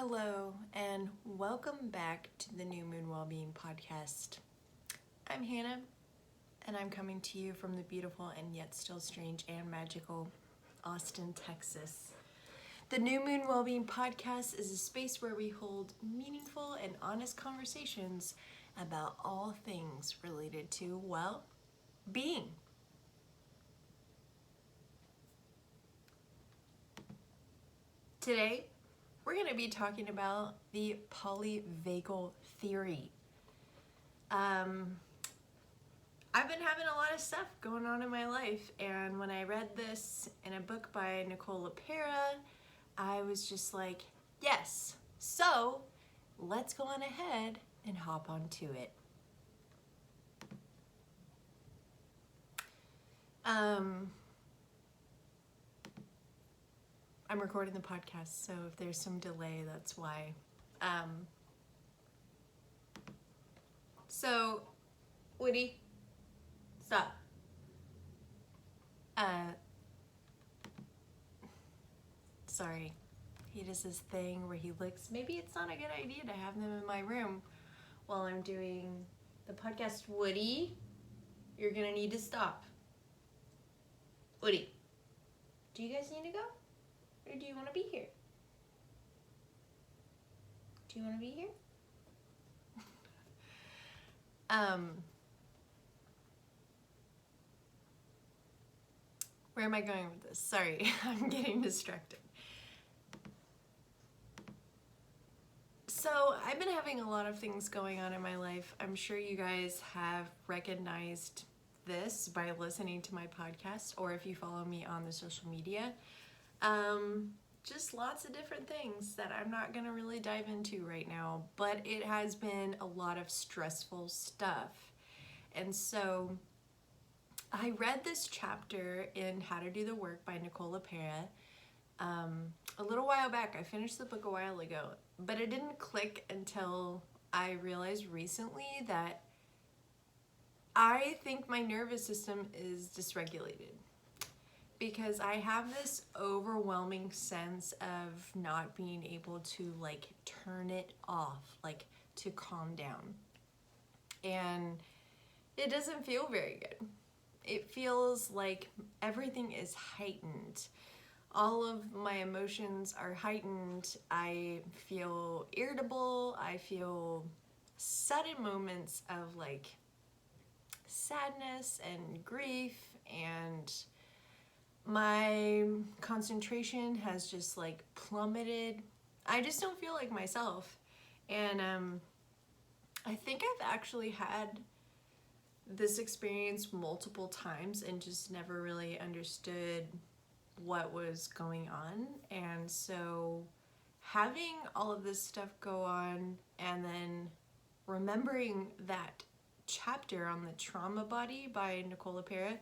Hello, and welcome back to the New Moon Wellbeing Podcast. I'm Hannah, and I'm coming to you from the beautiful and yet still strange and magical Austin, Texas. The New Moon Wellbeing Podcast is a space where we hold meaningful and honest conversations about all things related to, well, being. Today, we're going to be talking about the polyvagal theory. I've been having a lot of stuff going on in my life, and when I read this in a book by Nicole LePera, I was just like, yes. So let's go on ahead and hop onto it. I'm recording the podcast, so if there's some delay, that's why. So, Woody, stop. Sorry. He does this thing where he licks. Maybe it's not a good idea to have them in my room while I'm doing the podcast. Woody, you're gonna need to stop. Woody, do you guys need to go? Or do you want to be here? Do you want to be here? Where am I going with this? Sorry, I'm getting distracted. So I've been having a lot of things going on in my life. I'm sure you guys have recognized this by listening to my podcast, or if you follow me on the social media. Just lots of different things that I'm not going to really dive into right now, but it has been a lot of stressful stuff. And so I read this chapter in How to Do the Work by Nicole LePera a little while back. I finished the book a while ago, but it didn't click until I realized recently that I think my nervous system is dysregulated. Because I have this overwhelming sense of not being able to turn it off, to calm down. And it doesn't feel very good. It feels like everything is heightened. All of my emotions are heightened. I feel irritable. I feel sudden moments of sadness and grief, and my concentration has just plummeted. I just don't feel like myself. And I think I've actually had this experience multiple times and just never really understood what was going on. And so having all of this stuff go on and then remembering that chapter on the trauma body by Nicole LePera,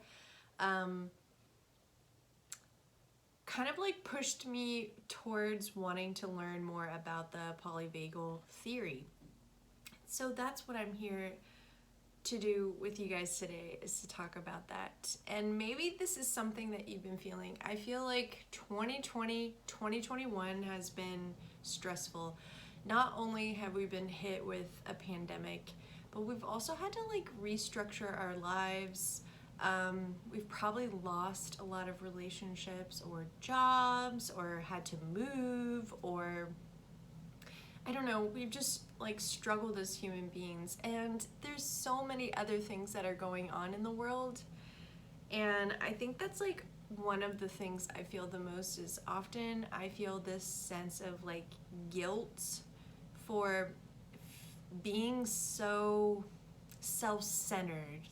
kind of pushed me towards wanting to learn more about the polyvagal theory. So that's what I'm here to do with you guys today, is to talk about that. And maybe this is something that you've been feeling. I feel like 2020, 2021 has been stressful. Not only have we been hit with a pandemic, but we've also had to restructure our lives. We've probably lost a lot of relationships or jobs, or had to move, or I don't know, we've just struggled as human beings. And there's so many other things that are going on in the world. And I think that's one of the things I feel the most is often I feel this sense of guilt for being so self-centered.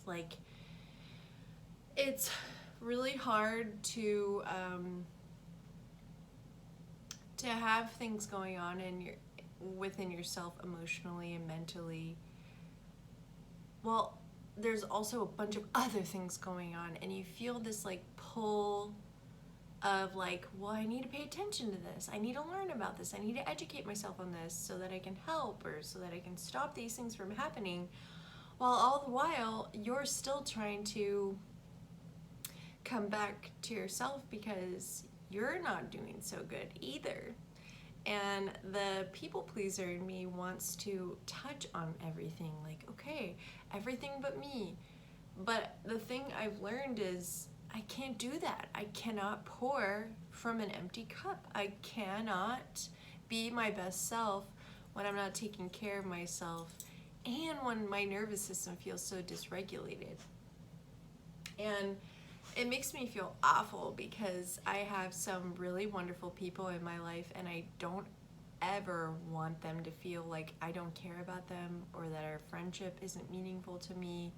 It's really hard to have things going on within yourself emotionally and mentally. Well, there's also a bunch of other things going on, and you feel this pull of well, I need to pay attention to this. I need to learn about this. I need to educate myself on this so that I can help, or so that I can stop these things from happening. While all the while, you're still trying to come back to yourself because you're not doing so good either. And the people pleaser in me wants to touch on everything, like, okay, everything but me. But the thing I've learned is I can't do that. I cannot pour from an empty cup. I cannot be my best self when I'm not taking care of myself and when my nervous system feels so dysregulated. And it makes me feel awful because I have some really wonderful people in my life, and I don't ever want them to feel like I don't care about them, or that our friendship isn't meaningful to me,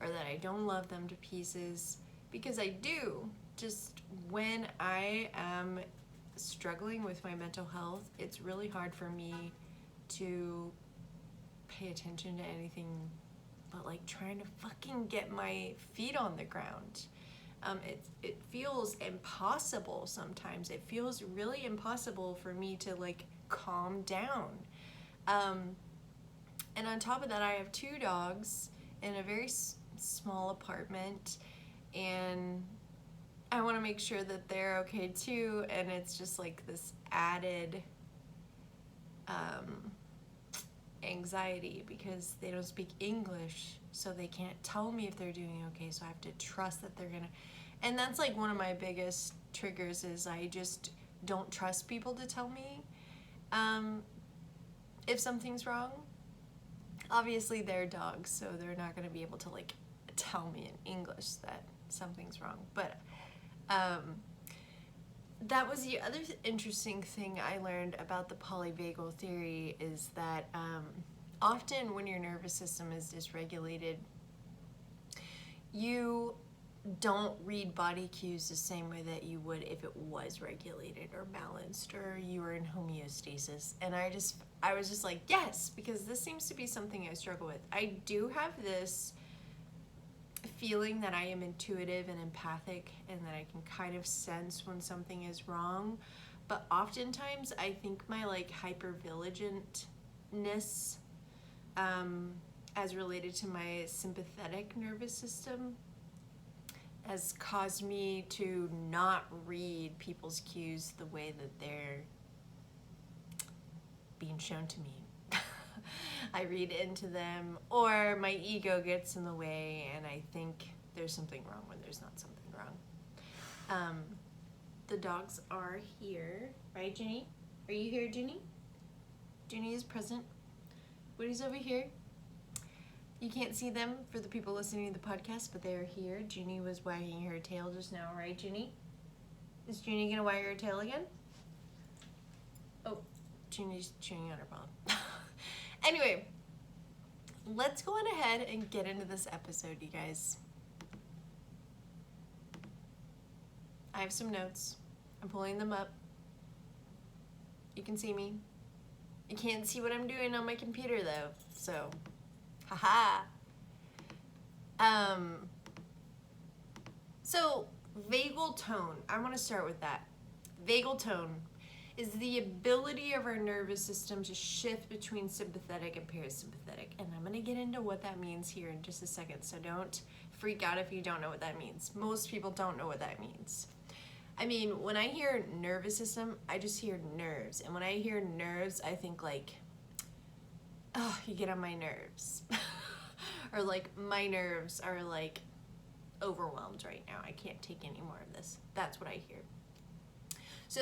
or that I don't love them to pieces, because I do. Just when I am struggling with my mental health, it's really hard for me to pay attention to anything but like trying to fucking get my feet on the ground. It feels impossible sometimes. It feels really impossible for me to like calm down. And on top of that, I have 2 dogs in a very small apartment, and I want to make sure that they're okay too. And it's just like this added anxiety because they don't speak English, so they can't tell me if they're doing okay, so I have to trust that they're gonna. And that's like one of my biggest triggers, is I just don't trust people to tell me if something's wrong. Obviously they're dogs, so they're not gonna be able to like tell me in English that something's wrong. But that was the other interesting thing I learned about the polyvagal theory, is that often when your nervous system is dysregulated, you don't read body cues the same way that you would if it was regulated or balanced or you were in homeostasis. And I was just like, yes, because this seems to be something I struggle with. I do have this feeling that I am intuitive and empathic, and that I can kind of sense when something is wrong, but oftentimes I think my like hypervigilantness as related to my sympathetic nervous system has caused me to not read people's cues the way that they're being shown to me. I read into them, or my ego gets in the way and I think there's something wrong when there's not something wrong. The dogs are here, right, Ginny? Are you here, Ginny? Ginny is present. Woody's over here. You can't see them for the people listening to the podcast, but they are here. Ginny was wagging her tail just now, right, Ginny? Is Ginny gonna wag her tail again? Oh, Ginny's chewing on her ball. Anyway, let's go on ahead and get into this episode, you guys. I have some notes. I'm pulling them up. You can see me. You can't see what I'm doing on my computer though, so haha. So vagal tone, I want to start with that. Vagal tone is the ability of our nervous system to shift between sympathetic and parasympathetic. And I'm going to get into what that means here in just a second, so don't freak out if you don't know what that means. Most people don't know what that means. I mean, when I hear nervous system, I just hear nerves. And when I hear nerves, I think like, oh, you get on my nerves. Or like, my nerves are like overwhelmed right now. I can't take any more of this. That's what I hear. So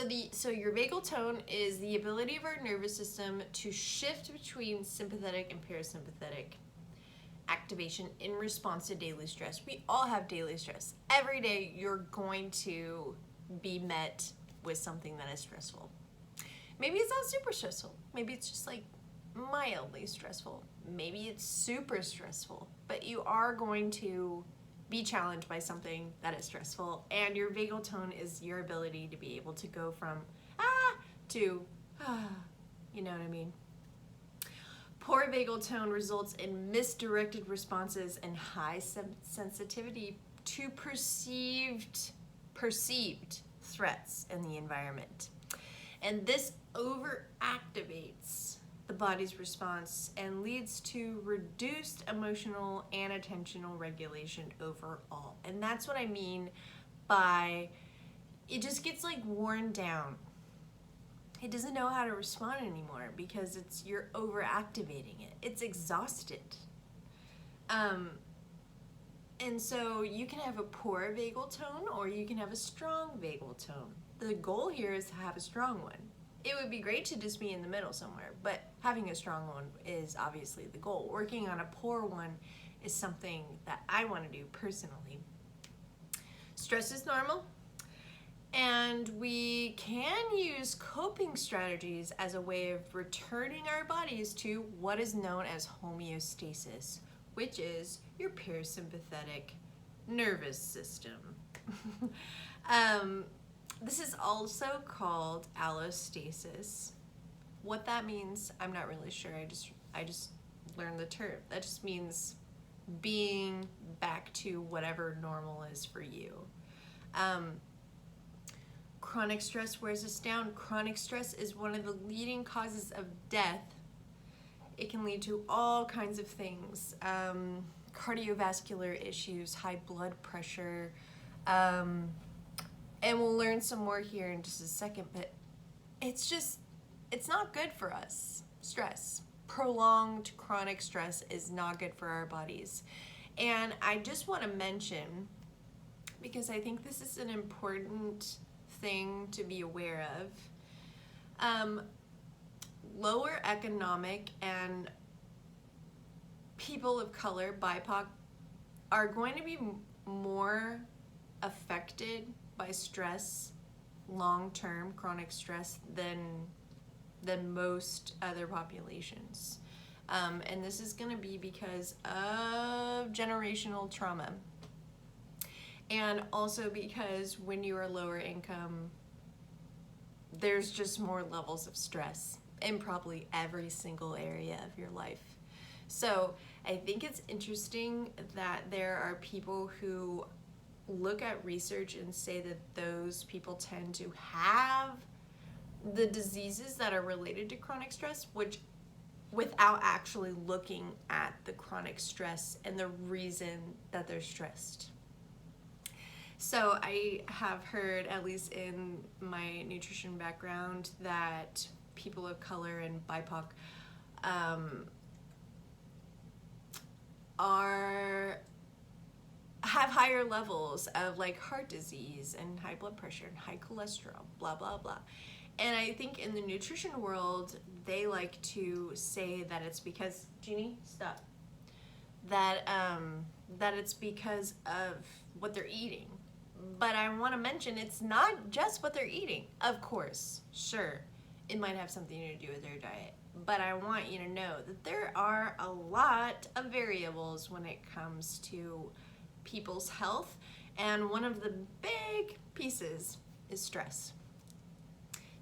your vagal tone is the ability of our nervous system to shift between sympathetic and parasympathetic activation in response to daily stress. We all have daily stress. Every day you're going to be met with something that is stressful. Maybe it's not super stressful. Maybe it's just like mildly stressful. Maybe it's super stressful, but you are going to be challenged by something that is stressful, and your vagal tone is your ability to be able to go from to you know what I mean. Poor vagal tone results in misdirected responses and high sensitivity to perceived threats in the environment. And this overactivates the body's response and leads to reduced emotional and attentional regulation overall. And that's what I mean by it just gets like worn down. it doesn't know how to respond anymore because you're overactivating it. It's exhausted. And so you can have a poor vagal tone or you can have a strong vagal tone. The goal here is to have a strong one. It would be great to just be in the middle somewhere, but having a strong one is obviously the goal. Working on a poor one is something that I want to do personally. Stress is normal, and we can use coping strategies as a way of returning our bodies to what is known as homeostasis, which is your parasympathetic nervous system. This is also called allostasis. What that means, I'm not really sure. I just learned the term. That just means being back to whatever normal is for you. Chronic stress wears us down. Chronic stress is one of the leading causes of death. It can lead to all kinds of things. Cardiovascular issues, high blood pressure, and we'll learn some more here in just a second, but it's not good for us. Stress. Prolonged chronic stress is not good for our bodies. And I just want to mention, because I think this is an important thing to be aware of, lower economic and people of color, BIPOC, are going to be more affected by stress, long-term chronic stress, than most other populations. And this is going to be because of generational trauma. And also because when you are lower income, there's just more levels of stress in probably every single area of your life. So I think it's interesting that there are people who look at research and say that those people tend to have the diseases that are related to chronic stress, which without actually looking at the chronic stress and the reason that they're stressed. So I have heard, at least in my nutrition background, that people of color and BIPOC have higher levels of like heart disease and high blood pressure and high cholesterol, blah, blah, blah. And I think in the nutrition world, they like to say that it's because, Jeannie, stop, that it's because of what they're eating. But I want to mention it's not just what they're eating. Of course, sure, it might have something to do with their diet. But I want you to know that there are a lot of variables when it comes to people's health. And one of the big pieces is stress.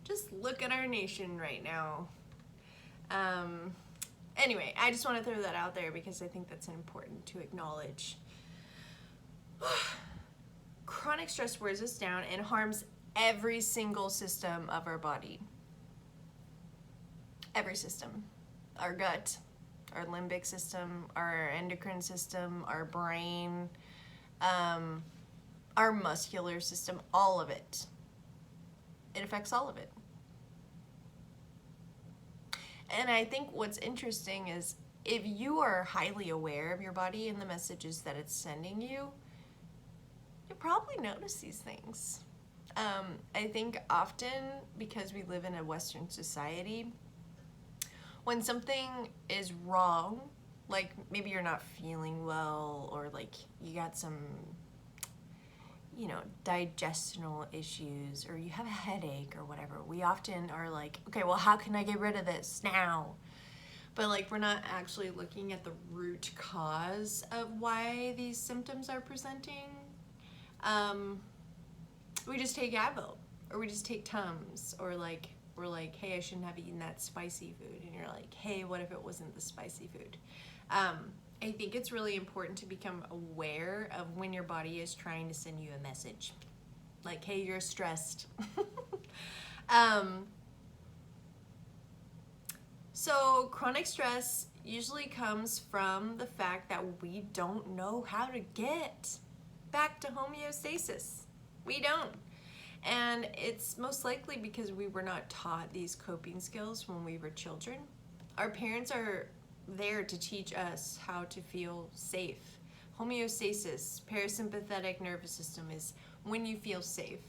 Just look at our nation right now. Anyway, I just want to throw that out there because I think that's important to acknowledge. Chronic stress wears us down and harms every single system of our body. Every system. Our gut, our limbic system, our endocrine system, our brain, our muscular system, all of it. It affects all of it. And I think what's interesting is if you are highly aware of your body and the messages that it's sending you, you'll probably notice these things. I think often because we live in a Western society, when something is wrong, like maybe you're not feeling well or like you got some, digestional issues or you have a headache or whatever, we often are like, okay, well, how can I get rid of this now? But like we're not actually looking at the root cause of why these symptoms are presenting. We just take Advil or we just take Tums, or like we're like, hey, I shouldn't have eaten that spicy food, and you're like, hey, what if it wasn't the spicy food? I think it's really important to become aware of when your body is trying to send you a message. Like, hey, you're stressed. So chronic stress usually comes from the fact that we don't know how to get back to homeostasis. We don't. And it's most likely because we were not taught these coping skills when we were children. Our parents are there to teach us how to feel safe. Homeostasis, parasympathetic nervous system, is when you feel safe.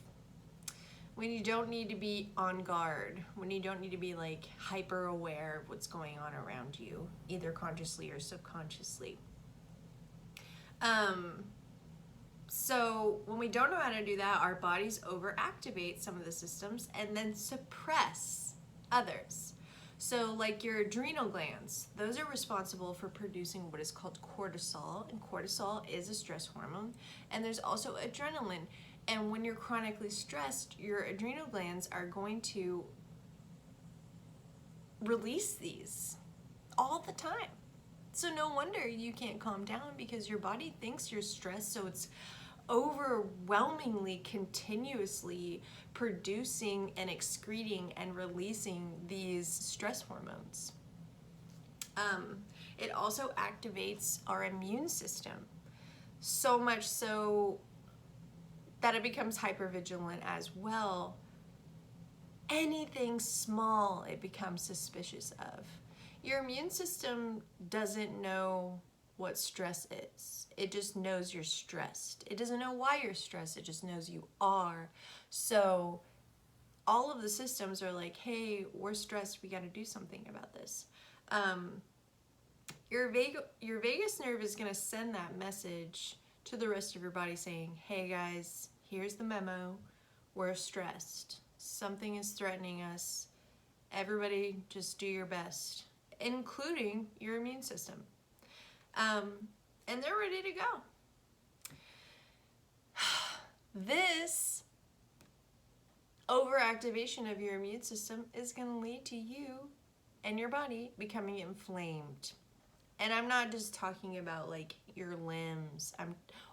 When you don't need to be on guard, when you don't need to be like hyper aware of what's going on around you, either consciously or subconsciously. So when we don't know how to do that, our bodies overactivate some of the systems and then suppress others. So like your adrenal glands, those are responsible for producing what is called cortisol, and cortisol is a stress hormone. And there's also adrenaline. And when you're chronically stressed, your adrenal glands are going to release these all the time. So no wonder you can't calm down, because your body thinks you're stressed, so it's overwhelmingly continuously producing and excreting and releasing these stress hormones. It also activates our immune system, so much so that it becomes hypervigilant as well. Anything small it becomes suspicious of. Your immune system doesn't know what stress is. It just knows you're stressed. It doesn't know why you're stressed. It just knows you are. So all of the systems are like, hey, we're stressed. We got to do something about this. Your vagus nerve is going to send that message to the rest of your body saying, hey guys, here's the memo. We're stressed. Something is threatening us. Everybody just do your best, including your immune system. And they're ready to go. This overactivation of your immune system is going to lead to you and your body becoming inflamed. And I'm not just talking about like your limbs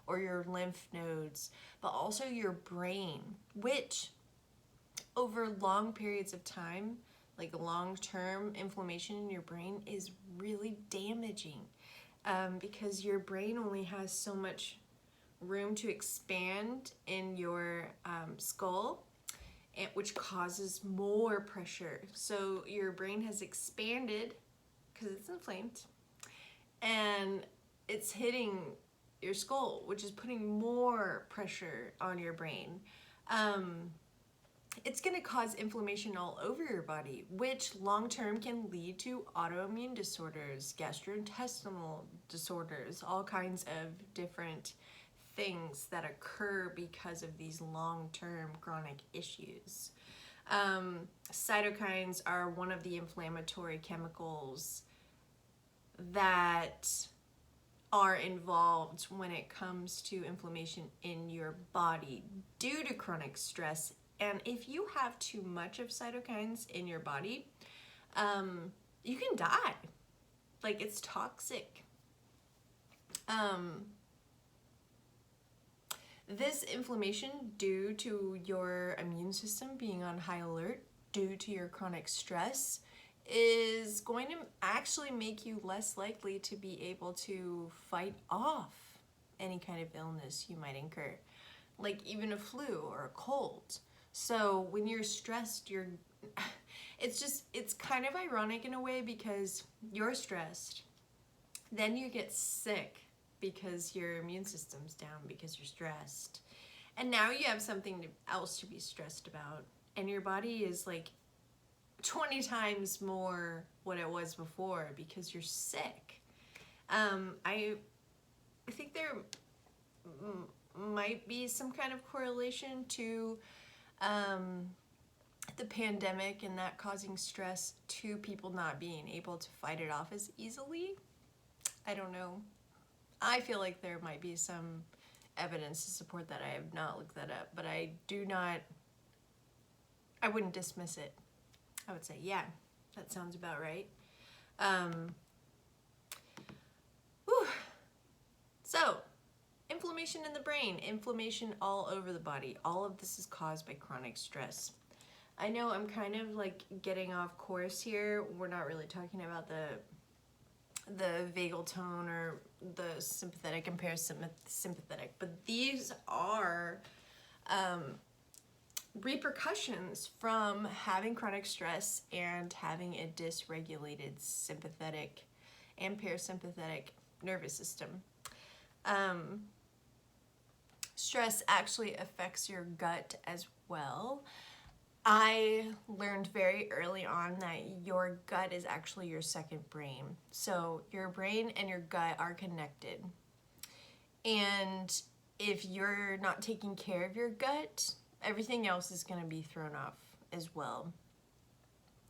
or your lymph nodes, but also your brain, which over long periods of time, like long-term inflammation in your brain is really damaging, because your brain only has so much room to expand in your skull, which causes more pressure. So your brain has expanded because it's inflamed, and it's hitting your skull, which is putting more pressure on your brain. It's going to cause inflammation all over your body, which long-term can lead to autoimmune disorders, gastrointestinal disorders, all kinds of different things that occur because of these long-term chronic issues. Cytokines are one of the inflammatory chemicals that are involved when it comes to inflammation in your body due to chronic stress. And if you have too much of cytokines in your body, you can die. Like, it's toxic. This inflammation, due to your immune system being on high alert due to your chronic stress, is going to actually make you less likely to be able to fight off any kind of illness you might incur, like even a flu or a cold. So when you're stressed, it's kind of ironic in a way, because you're stressed, then you get sick because your immune system's down because you're stressed. And now you have something else to be stressed about, and your body is like 20 times more what it was before because you're sick. I think there might be some kind of correlation to the pandemic and that causing stress to people not being able to fight it off as easily. I don't know. I feel like there might be some evidence to support that. I have not looked that up, but I wouldn't dismiss it. I would say, yeah, that sounds about right. So, inflammation in the brain, inflammation all over the body. All of this is caused by chronic stress. I know I'm kind of like getting off course here. We're not really talking about the vagal tone or the sympathetic and parasympathetic, but these are repercussions from having chronic stress and having a dysregulated sympathetic and parasympathetic nervous system. Stress actually affects your gut as well. I learned very early on that your gut is actually your second brain. So your brain and your gut are connected. And if you're not taking care of your gut, everything else is going to be thrown off as well.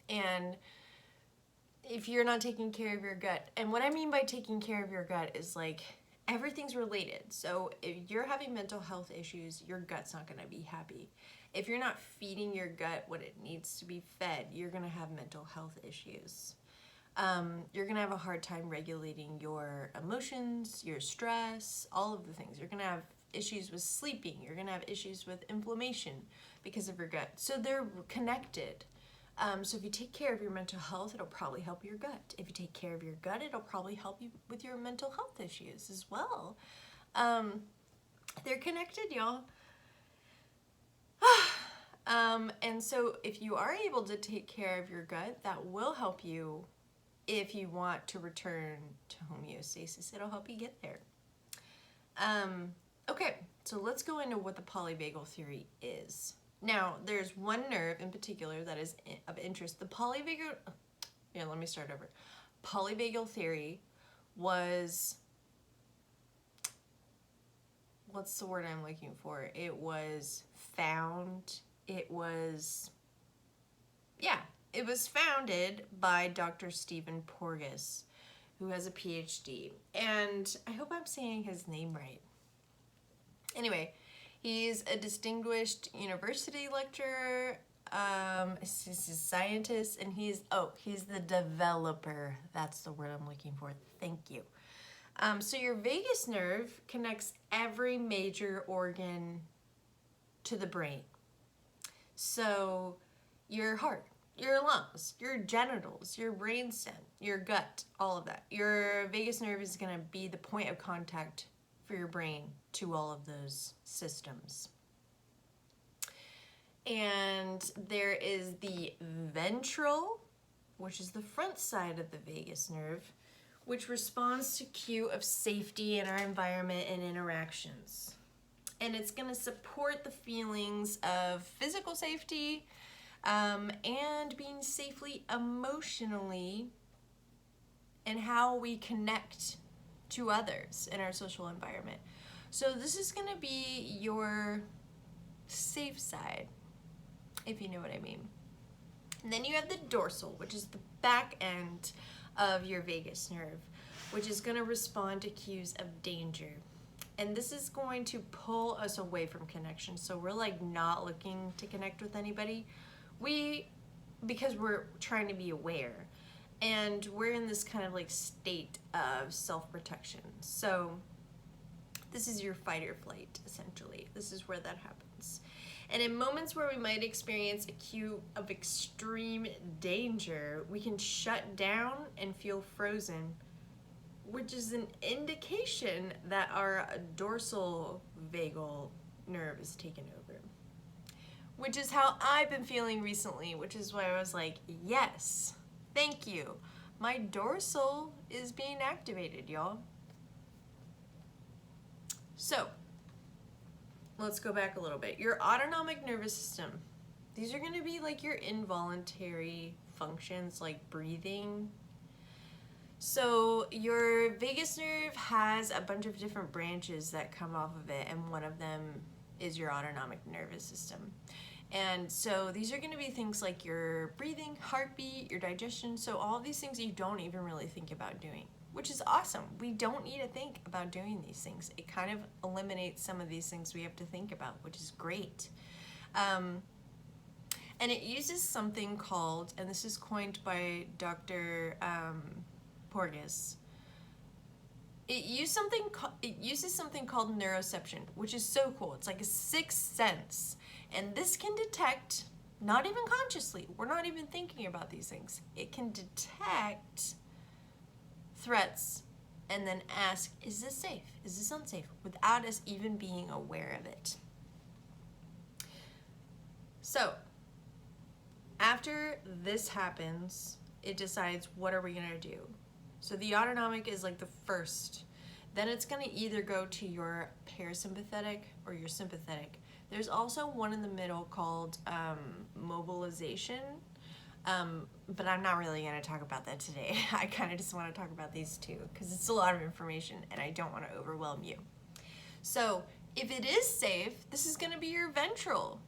And if you're not taking care of your gut, and what I mean by taking care of your gut is like everything's related. So if you're having mental health issues, your gut's not going to be happy. If you're not feeding your gut what it needs to be fed, you're going to have mental health issues. You're going to have a hard time regulating your emotions, your stress, all of the things. You're going to have issues with sleeping. You're going to have issues with inflammation because of your gut. So they're connected. So if you take care of your mental health, it'll probably help your gut. If you take care of your gut, it'll probably help you with your mental health issues as well. They're connected, y'all. And so if you are able to take care of your gut, that will help you if you want to return to homeostasis. It'll help you get there. Okay, so let's go into what the polyvagal theory is. Now, there's one nerve in particular that is of interest. The polyvagal, let me start over. Polyvagal theory was, what's the word I'm looking for? It was founded by Dr. Stephen Porges, who has a PhD. And I hope I'm saying his name right. Anyway, he's a distinguished university lecturer, he's a scientist, and he's the developer. That's the word I'm looking for. Thank you. So your vagus nerve connects every major organ to the brain. So your heart, your lungs, your genitals, your brainstem, your gut, all of that. Your vagus nerve is going to be the point of contact for your brain to all of those systems. And there is the ventral, which is the front side of the vagus nerve, which responds to cue of safety in our environment and interactions. And it's going to support the feelings of physical safety and being safely emotionally and how we connect to others in our social environment. So this is going to be your safe side, if you know what I mean. And then you have the dorsal, which is the back end of your vagus nerve, which is going to respond to cues of danger. And this is going to pull us away from connection. So we're like not looking to connect with anybody. Because we're trying to be aware. And we're in this kind of like state of self-protection. So this is your fight or flight, essentially. This is where that happens. And in moments where we might experience a cue of extreme danger, we can shut down and feel frozen, which is an indication that our dorsal vagal nerve is taken over. Which is how I've been feeling recently, which is why I was like, yes, thank you. My dorsal is being activated, y'all. So, let's go back a little bit. Your autonomic nervous system. These are going to be like your involuntary functions, like breathing. So your vagus nerve has a bunch of different branches that come off of it, and one of them is your autonomic nervous system. And so these are going to be things like your breathing, heartbeat, your digestion. So all of these things you don't even really think about doing, which is awesome. We don't need to think about doing these things. It kind of eliminates some of these things we have to think about, which is great. And it uses something called, and this is coined by Dr. Porges. It uses something called neuroception, which is so cool. It's like a sixth sense. And this can detect, not even consciously, we're not even thinking about these things. It can detect threats and then ask, is this safe? Is this unsafe? Without us even being aware of it. So after this happens, it decides what are we gonna do. So the autonomic is like the first. Then it's gonna either go to your parasympathetic or your sympathetic. There's also one in the middle called mobilization, but I'm not really gonna talk about that today. I kind of just wanna talk about these two because it's a lot of information and I don't wanna overwhelm you. So if it is safe, this is gonna be your ventral.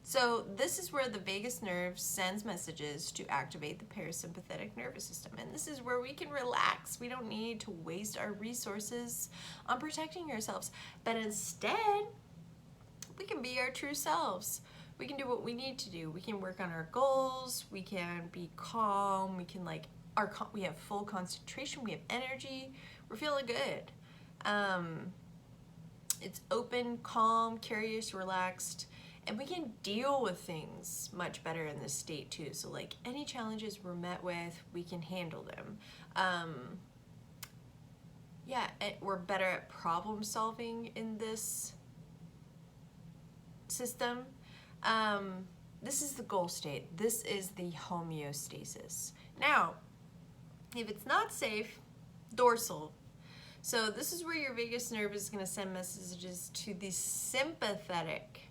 So this is where the vagus nerve sends messages to activate the parasympathetic nervous system. And this is where we can relax. We don't need to waste our resources on protecting ourselves. But instead, we can be our true selves. We can do what we need to do. We can work on our goals. We can be calm. We can we have full concentration. We have energy. We're feeling good. It's open, calm, curious, relaxed. And we can deal with things much better in this state too. So like any challenges we're met with, we can handle them. We're better at problem solving in this system. This is the goal state. This is the homeostasis. Now, if it's not safe, dorsal. So this is where your vagus nerve is going to send messages to the sympathetic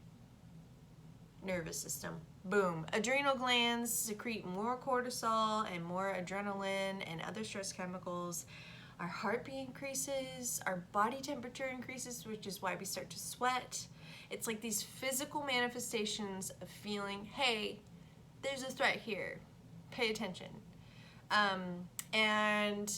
nervous system. Boom. Adrenal glands secrete more cortisol and more adrenaline and other stress chemicals. Our heartbeat increases, our body temperature increases, which is why we start to sweat. It's like these physical manifestations of feeling, hey, there's a threat here. Pay attention. And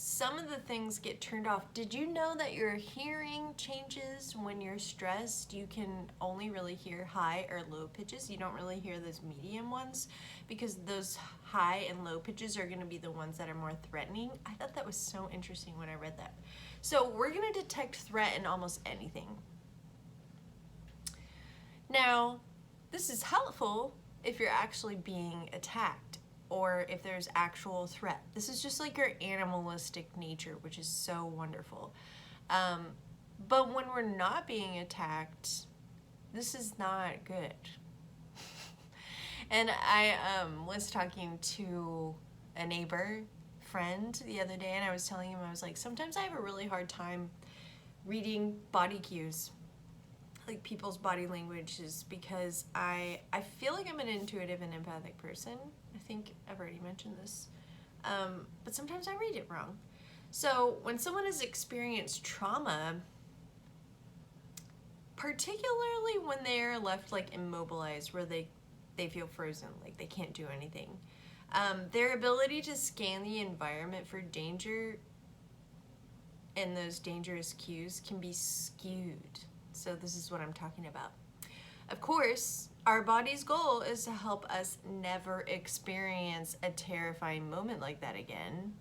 some of the things get turned off. Did you know that your hearing changes when you're stressed? You can only really hear high or low pitches. You don't really hear those medium ones because those high and low pitches are going to be the ones that are more threatening. I thought that was so interesting when I read that. So we're going to detect threat in almost anything. Now, this is helpful if you're actually being attacked, or if there's actual threat. This is just like your animalistic nature, which is so wonderful. But when we're not being attacked, this is not good. And I was talking to a neighbor friend the other day, and I was telling him, I was like, sometimes I have a really hard time reading body cues, like people's body languages, because I feel like I'm an intuitive and empathic person. I think I've already mentioned this. But sometimes I read it wrong. So when someone has experienced trauma, particularly when they're left like immobilized, where they feel frozen, like they can't do anything, their ability to scan the environment for danger and those dangerous cues can be skewed. So this is what I'm talking about. Of course, our body's goal is to help us never experience a terrifying moment like that again.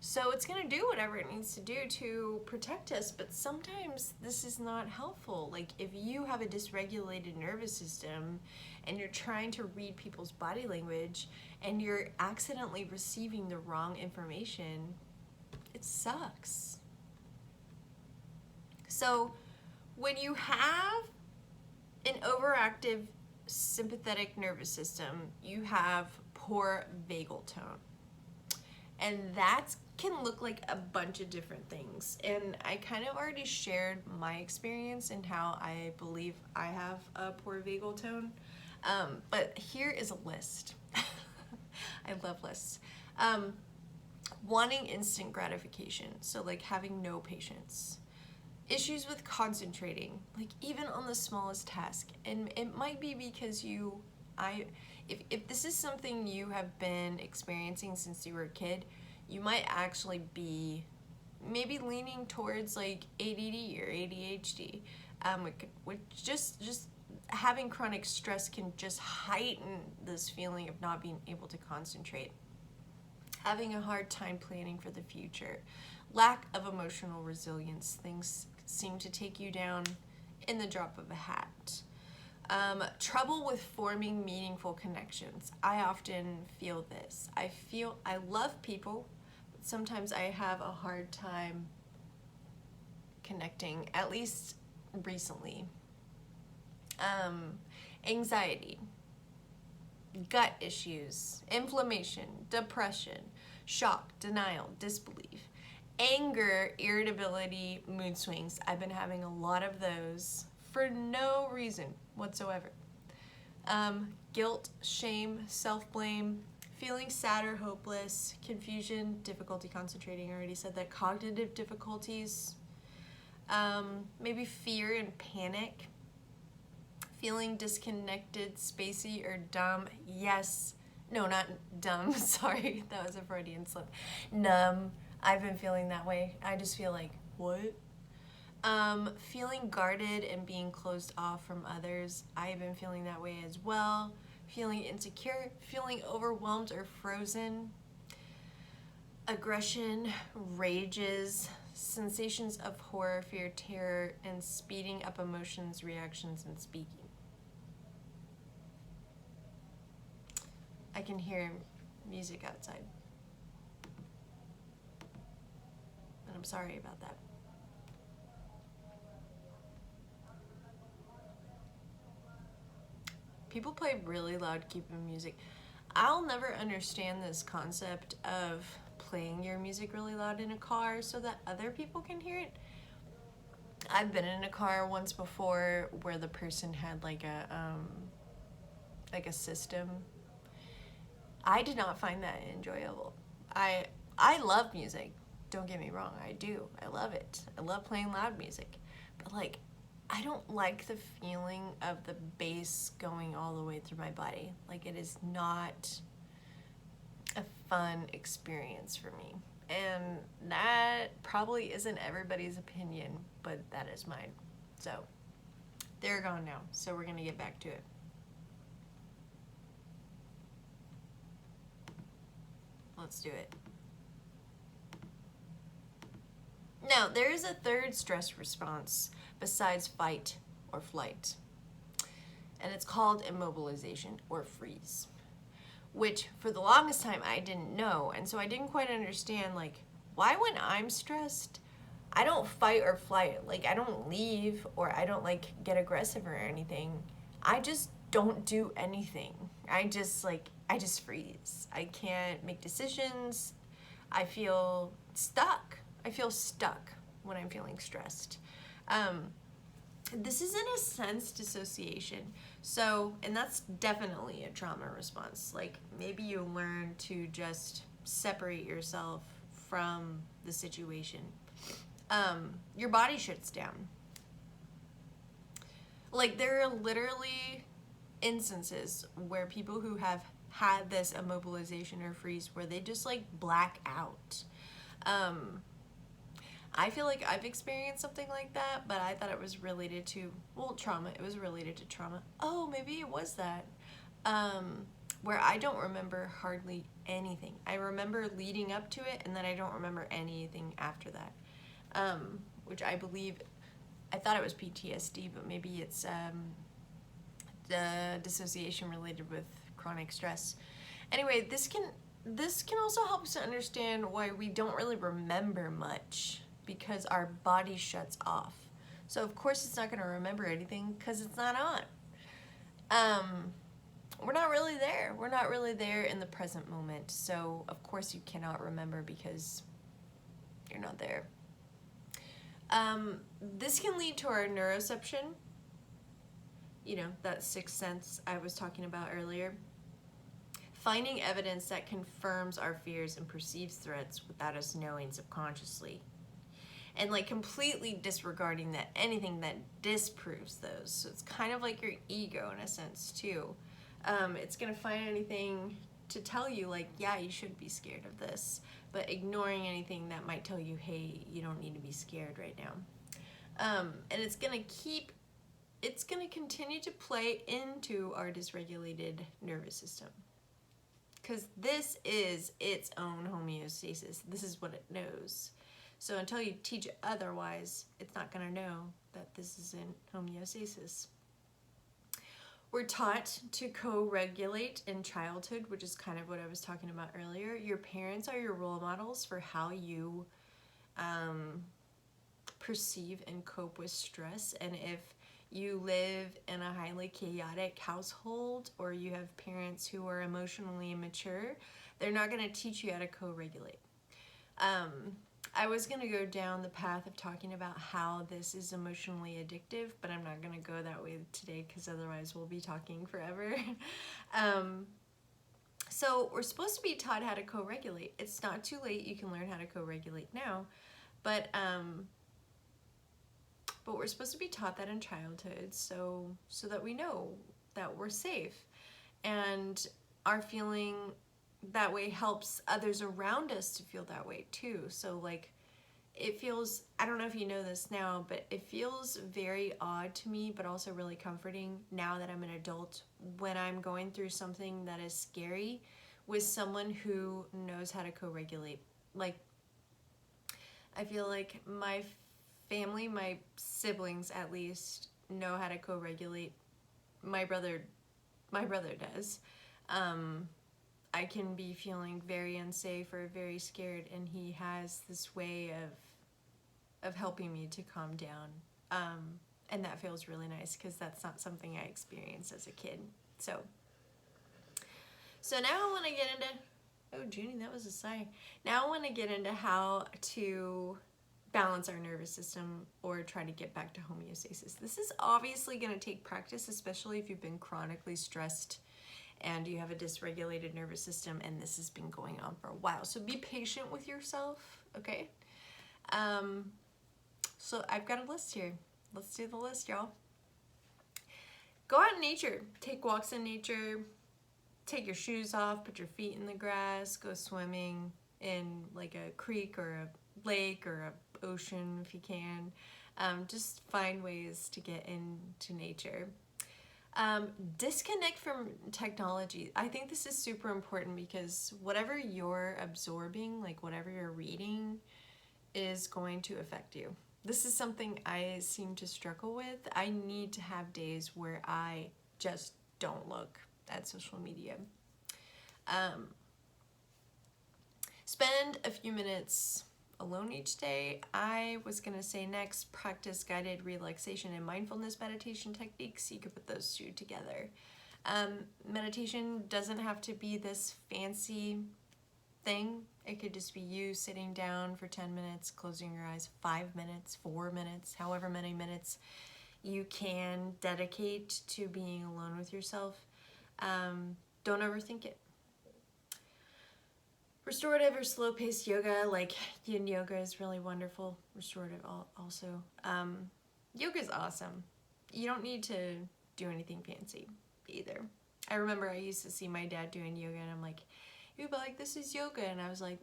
So it's going to do whatever it needs to do to protect us, but sometimes this is not helpful. Like if you have a dysregulated nervous system and you're trying to read people's body language and you're accidentally receiving the wrong information, it sucks. So when you have an overactive sympathetic nervous system, you have poor vagal tone. And that can look like a bunch of different things. And I kind of already shared my experience and how I believe I have a poor vagal tone. But here is a list. I love lists. Wanting instant gratification, so like having no patience. Issues with concentrating, like even on the smallest task. And it might be because if this is something you have been experiencing since you were a kid, you might actually be maybe leaning towards like ADD or ADHD, which just having chronic stress can just heighten this feeling of not being able to concentrate. Having a hard time planning for the future. Lack of emotional resilience. Things seem to take you down in the drop of a hat. Trouble with forming meaningful connections. I often feel this. I love people, but sometimes I have a hard time connecting, at least recently. anxiety, gut issues, inflammation, depression, shock, denial, disbelief, anger, irritability, mood swings. I've been having a lot of those for no reason whatsoever. Guilt, shame, self-blame, feeling sad or hopeless, confusion, difficulty concentrating. I already said that. Cognitive difficulties, maybe fear and panic, feeling disconnected, spacey, or dumb. Yes. No, not dumb. Sorry, that was a Freudian slip. Numb. I've been feeling that way. I just feel like, what? Feeling guarded and being closed off from others. I've been feeling that way as well. Feeling insecure, feeling overwhelmed or frozen. Aggression, rages, sensations of horror, fear, terror, and speeding up emotions, reactions, and speaking. I can hear music outside. And I'm sorry about that. People play really loud keeping music. I'll never understand this concept of playing your music really loud in a car so that other people can hear it. I've been in a car once before where the person had like a system. I did not find that enjoyable. I love music. Don't get me wrong, I do. I love it. I love playing loud music. But like, I don't like the feeling of the bass going all the way through my body. Like, it is not a fun experience for me. And that probably isn't everybody's opinion, but that is mine. So, they're gone now. So we're gonna get back to it. Let's do it. Now, there is a third stress response besides fight or flight, and it's called immobilization or freeze, which for the longest time I didn't know, and so I didn't quite understand, like, why when I'm stressed, I don't fight or flight. Like, I don't leave or I don't, like, get aggressive or anything. I just don't do anything. I just freeze. I can't make decisions. I feel stuck. When I'm feeling stressed. This is in a sense dissociation. So, and that's definitely a trauma response. Like, maybe you learn to just separate yourself from the situation. Your body shuts down. Like, there are literally instances where people who have had this immobilization or freeze where they just like black out. I feel like I've experienced something like that, but I thought it was related to, trauma. It was related to trauma. Oh, maybe it was that. Where I don't remember hardly anything. I remember leading up to it, and then I don't remember anything after that. Which I believe, I thought it was PTSD, but maybe it's the dissociation related with chronic stress. Anyway, this can also help us to understand why we don't really remember much, because our body shuts off. So of course it's not going to remember anything because it's not on. We're not really there. We're not really there in the present moment. So of course you cannot remember because you're not there. This can lead to our neuroception. You know, that sixth sense I was talking about earlier. Finding evidence that confirms our fears and perceives threats without us knowing subconsciously. And like completely disregarding that anything that disproves those. So it's kind of like your ego in a sense too. It's gonna find anything to tell you like, yeah, you should be scared of this, but ignoring anything that might tell you, hey, you don't need to be scared right now. And it's gonna continue to play into our dysregulated nervous system. Because this is its own homeostasis. This is what it knows. So until you teach it otherwise, it's not going to know that this is in homeostasis. We're taught to co-regulate in childhood, which is kind of what I was talking about earlier. Your parents are your role models for how you perceive and cope with stress. And if you live in a highly chaotic household, or you have parents who are emotionally immature, they're not going to teach you how to co-regulate. I was going to go down the path of talking about how this is emotionally addictive, but I'm not going to go that way today because otherwise we'll be talking forever. So we're supposed to be taught how to co-regulate. It's not too late. You can learn how to co-regulate now, but we're supposed to be taught that in childhood, so that we know that we're safe, and our feeling that way helps others around us to feel that way too. So like, it feels, I don't know if you know this now, but it feels very odd to me, but also really comforting now that I'm an adult, when I'm going through something that is scary with someone who knows how to co-regulate. Like, I feel like my family, my siblings at least, know how to co-regulate. My brother does. I can be feeling very unsafe or very scared, and he has this way of helping me to calm down. And that feels really nice because that's not something I experienced as a kid. So now I want to get into, oh, Junie, that was a sigh. Now I want to get into how to balance our nervous system or try to get back to homeostasis. This is obviously going to take practice, especially if you've been chronically stressed and you have a dysregulated nervous system and this has been going on for a while. So be patient with yourself, okay? So I've got a list here. Let's do the list, y'all. Go out in nature. Take walks in nature. Take your shoes off. Put your feet in the grass. Go swimming in like a creek or a lake or a ocean if you can. Just find ways to get into nature. Disconnect from technology. I think this is super important because whatever you're absorbing, like whatever you're reading, is going to affect you. This is something I seem to struggle with. I need to have days where I just don't look at social media. Spend a few minutes alone each day. I was going to say next, practice guided relaxation and mindfulness meditation techniques. You could put those two together. Meditation doesn't have to be this fancy thing. It could just be you sitting down for 10 minutes, closing your eyes, 5 minutes, 4 minutes, however many minutes you can dedicate to being alone with yourself. Don't overthink it. Restorative or slow-paced yoga, like yin yoga, is really wonderful. Restorative also. Yoga is awesome. You don't need to do anything fancy either. I remember I used to see my dad doing yoga and I'm like, you'd be like, this is yoga. And I was like,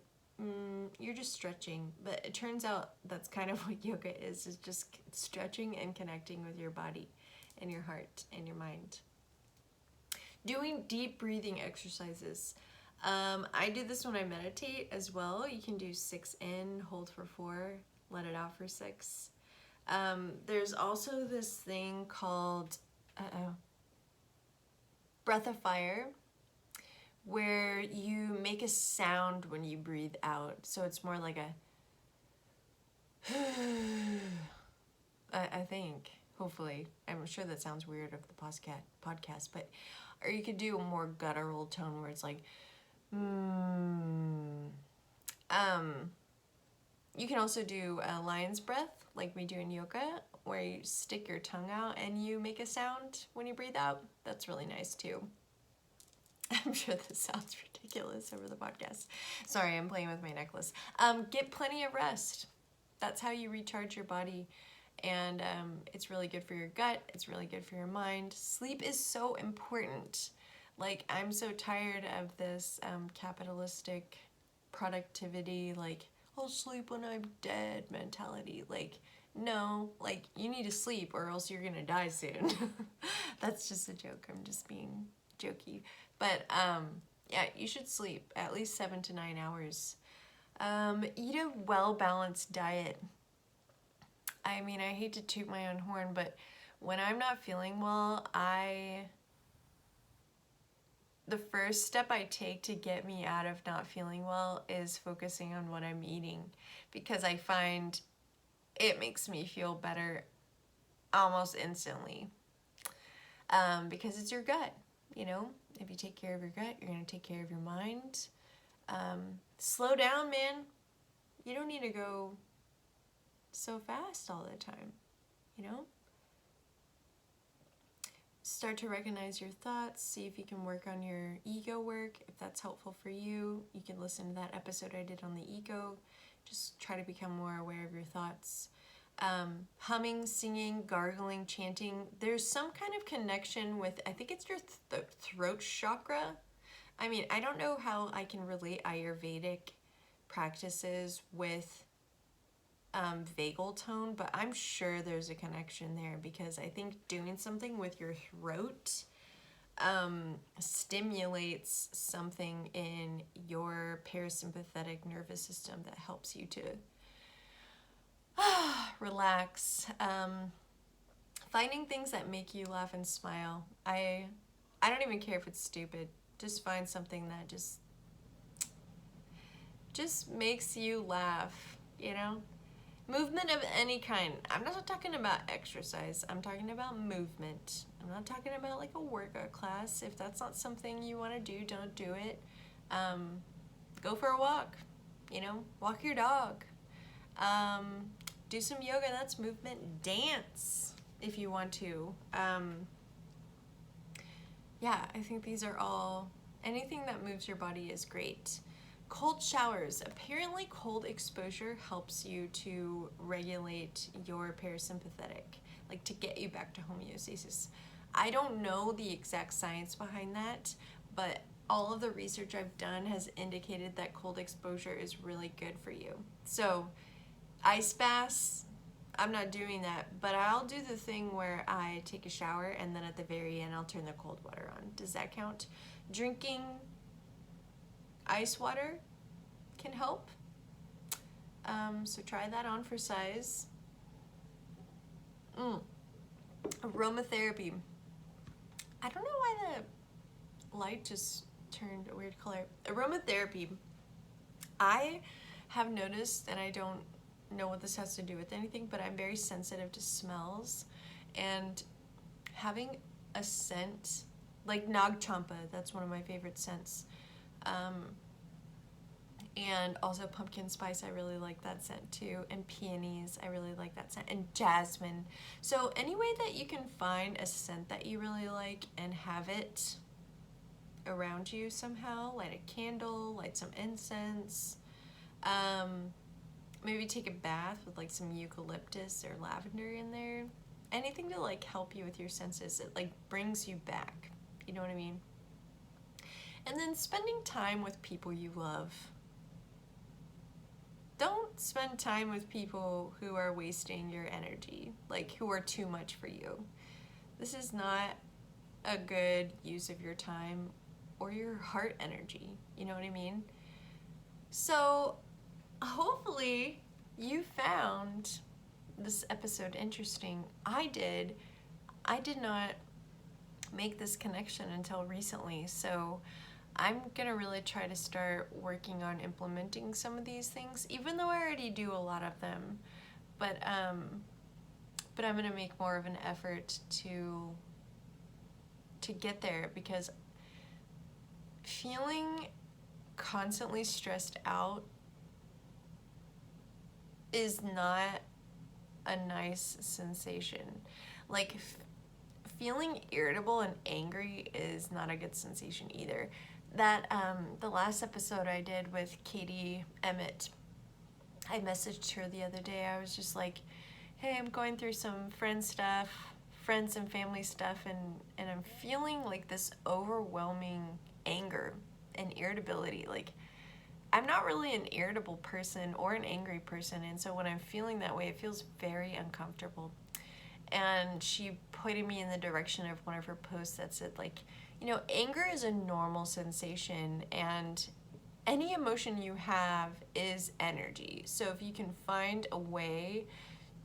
you're just stretching. But it turns out that's kind of what yoga is just stretching and connecting with your body and your heart and your mind. Doing deep breathing exercises. I do this when I meditate as well. You can do 6 in, hold for 4, let it out for 6. There's also this thing called breath of fire, where you make a sound when you breathe out. So it's more like a I think, hopefully. I'm sure that sounds weird of the podcast, but, or you could do a more guttural tone where it's like, You can also do a lion's breath, like we do in yoga, where you stick your tongue out and you make a sound when you breathe out. That's really nice too. I'm sure this sounds ridiculous over the podcast. Sorry, I'm playing with my necklace. Get plenty of rest. That's how you recharge your body. And it's really good for your gut. It's really good for your mind. Sleep is so important. Like, I'm so tired of this capitalistic productivity, like, I'll sleep when I'm dead mentality. Like, no, like, you need to sleep or else you're gonna die soon. That's just a joke. I'm just being jokey. But yeah, you should sleep at least 7 to 9 hours. Eat a well-balanced diet. I mean, I hate to toot my own horn, but when I'm not feeling well, the first step I take to get me out of not feeling well is focusing on what I'm eating, because I find it makes me feel better almost instantly. Because it's your gut, you know? If you take care of your gut, you're going to take care of your mind. Slow down, man. You don't need to go so fast all the time, you know? Start to recognize your thoughts. See if you can work on your ego work. If that's helpful for you, you can listen to that episode I did on the ego. Just try to become more aware of your thoughts. Humming, singing, gargling, chanting. There's some kind of connection with, I think it's your throat chakra. I mean, I don't know how I can relate Ayurvedic practices with vagal tone, but I'm sure there's a connection there, because I think doing something with your throat stimulates something in your parasympathetic nervous system that helps you to relax. Finding things that make you laugh and smile. I don't even care if it's stupid. Just find something that just makes you laugh, you know? Movement of any kind. I'm not talking about exercise. I'm talking about movement. I'm not talking about like a workout class. If that's not something you want to do, don't do it. Go for a walk, you know? Walk your dog. Do some yoga, that's movement. Dance if you want to. Yeah, I think these are all, anything that moves your body is great. Cold showers. Apparently cold exposure helps you to regulate your parasympathetic, like to get you back to homeostasis. I don't know the exact science behind that, but all of the research I've done has indicated that cold exposure is really good for you. So ice baths, I'm not doing that, but I'll do the thing where I take a shower and then at the very end I'll turn the cold water on. Does that count? Drinking ice water can help. So try that on for size. Aromatherapy. I don't know why the light just turned a weird color. Aromatherapy. I have noticed, and I don't know what this has to do with anything, but I'm very sensitive to smells, and having a scent like Nag Champa, that's one of my favorite scents, and also pumpkin spice, I really like that scent too, and peonies, I really like that scent, and jasmine. So any way that you can find a scent that you really like and have it around you somehow, light a candle, light some incense, maybe take a bath with like some eucalyptus or lavender in there. Anything to like help you with your senses. It like brings you back. You know what I mean? And then spending time with people you love. Don't spend time with people who are wasting your energy, like who are too much for you. This is not a good use of your time or your heart energy. You know what I mean? So hopefully you found this episode interesting. I did not make this connection until recently, so I'm gonna really try to start working on implementing some of these things, even though I already do a lot of them. But I'm gonna make more of an effort to get there, because feeling constantly stressed out is not a nice sensation. Like feeling irritable and angry is not a good sensation either. That the last episode I did with Katie Emmett, I messaged her the other day. I was just like, hey, I'm going through some friends and family stuff, and I'm feeling like this overwhelming anger and irritability. Like, I'm not really an irritable person or an angry person, and so when I'm feeling that way, it feels very uncomfortable. And she pointed me in the direction of one of her posts that said, like, you know, anger is a normal sensation, and any emotion you have is energy. So if you can find a way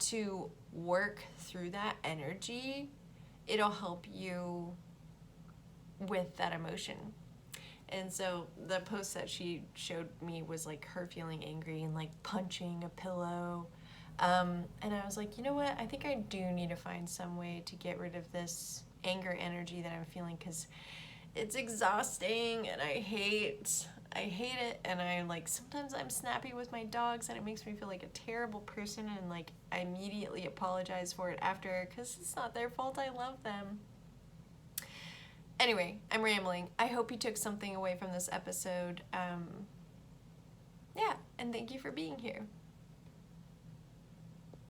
to work through that energy, it'll help you with that emotion. And so the post that she showed me was like her feeling angry and like punching a pillow, And I was like, you know what? I think I do need to find some way to get rid of this anger energy that I'm feeling, because it's exhausting and I hate it. And I like, sometimes I'm snappy with my dogs and it makes me feel like a terrible person, and like I immediately apologize for it after, because it's not their fault. I love them. Anyway, I'm rambling. I hope you took something away from this episode. Yeah, and thank you for being here.